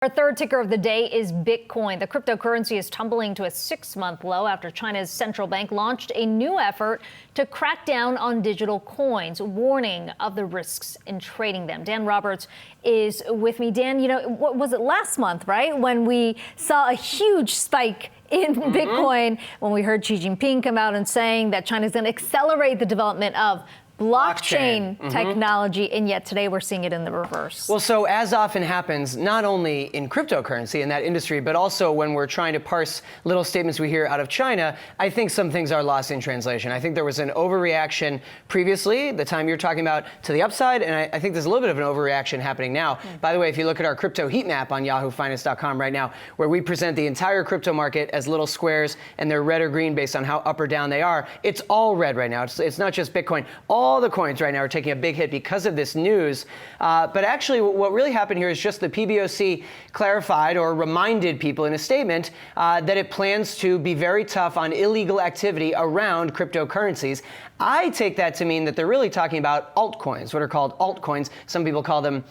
Our third ticker of the day is Bitcoin. The cryptocurrency is tumbling to a 6-month low after China's central bank launched a new effort to crack down on digital coins, warning of the risks in trading them. Dan Roberts is with me. Dan, what was it last month, right, when we saw a huge spike in Bitcoin, when we heard Xi Jinping come out and saying that China's going to accelerate the development of blockchain technology, and yet today we're seeing it in the reverse. Well, so as often happens, not only in cryptocurrency in that industry, but also when we're trying to parse little statements we hear out of China, I think some things are lost in translation. I think there was an overreaction previously, the time you're talking about, to the upside, and I think there's a little bit of an overreaction happening now. By the way, if you look at our crypto heat map on yahoofinance.com right now, where we present the entire crypto market as little squares, and they're red or green based on how up or down they are, it's all red right now. It's not just Bitcoin. All the coins right now are taking a big hit because of this news. But actually, what really happened here is just the PBOC clarified or reminded people in a statement that it plans to be very tough on illegal activity around cryptocurrencies. I take that to mean that they're really talking about altcoins, what are called altcoins. Some people call them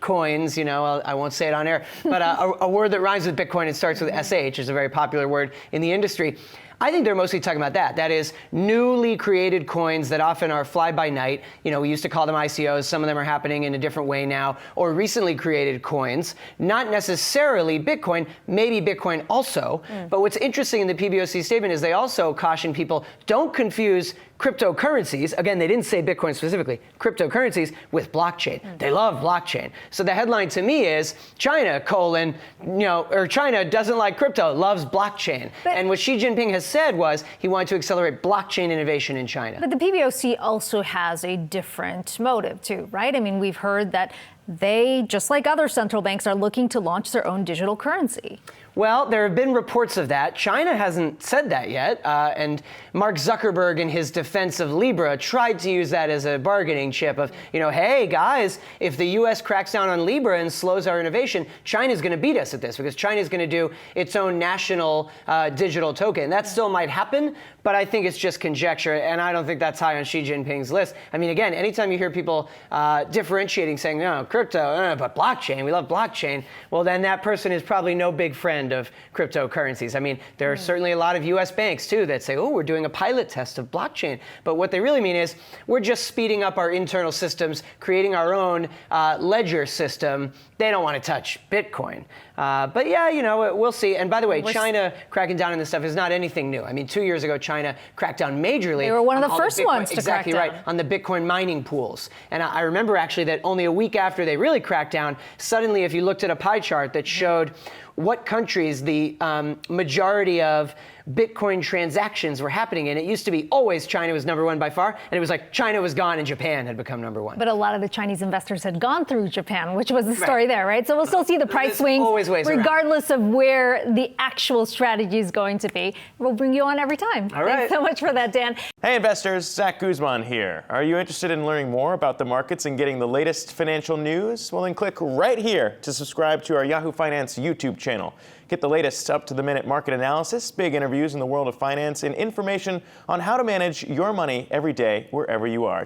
coins, I won't say it on air, but a word that rhymes with Bitcoin and starts with SH is a very popular word in the industry. I think they're mostly talking about that. That is newly created coins that often are fly-by-night. We used to call them ICOs. Some of them are happening in a different way now. Or recently created coins. Not necessarily Bitcoin, maybe Bitcoin also. But what's interesting in the PBOC statement is they also caution people, don't confuse cryptocurrencies, again, they didn't say Bitcoin specifically, cryptocurrencies with blockchain. They love blockchain. So the headline to me is China, China doesn't like crypto, loves blockchain. And what Xi Jinping has said was he wanted to accelerate blockchain innovation in China. But the PBOC also has a different motive too, right? I mean, we've heard that they, just like other central banks, are looking to launch their own digital currency. Well, there have been reports of that. China hasn't said that yet. And Mark Zuckerberg, in his defense of Libra, tried to use that as a bargaining chip of, hey, guys, if the U.S. cracks down on Libra and slows our innovation, China's going to beat us at this because China's going to do its own national digital token. That still might happen, but I think it's just conjecture, and I don't think that's high on Xi Jinping's list. I mean, again, anytime you hear people differentiating, saying, no, crypto, but blockchain, we love blockchain, well, then that person is probably no big friend of cryptocurrencies. I mean, there are certainly a lot of U.S. banks, too, that say, oh, we're doing a pilot test of blockchain. But what they really mean is we're just speeding up our internal systems, creating our own ledger system. They don't want to touch Bitcoin. But yeah, we'll see. And by the way, China cracking down on this stuff is not anything new. I mean, 2 years ago, China cracked down majorly. They were one of the first ones to crack down. Exactly right, on the Bitcoin mining pools. And I remember actually that only a week after they really cracked down, suddenly if you looked at a pie chart that showed what countries the majority of Bitcoin transactions were happening in. It used to be always China was number one by far, and it was like China was gone and Japan had become number one. But a lot of the Chinese investors had gone through Japan, which was the story there, right? So we'll still see the price swings regardless of where the actual strategy is going to be. We'll bring you on every time. All right. Thanks so much for that, Dan. Hey investors, Zach Guzman here. Are you interested in learning more about the markets and getting the latest financial news? Well, then click right here to subscribe to our Yahoo Finance YouTube channel. Get the latest up-to-the-minute market analysis, big interviews in the world of finance, and information on how to manage your money every day wherever you are.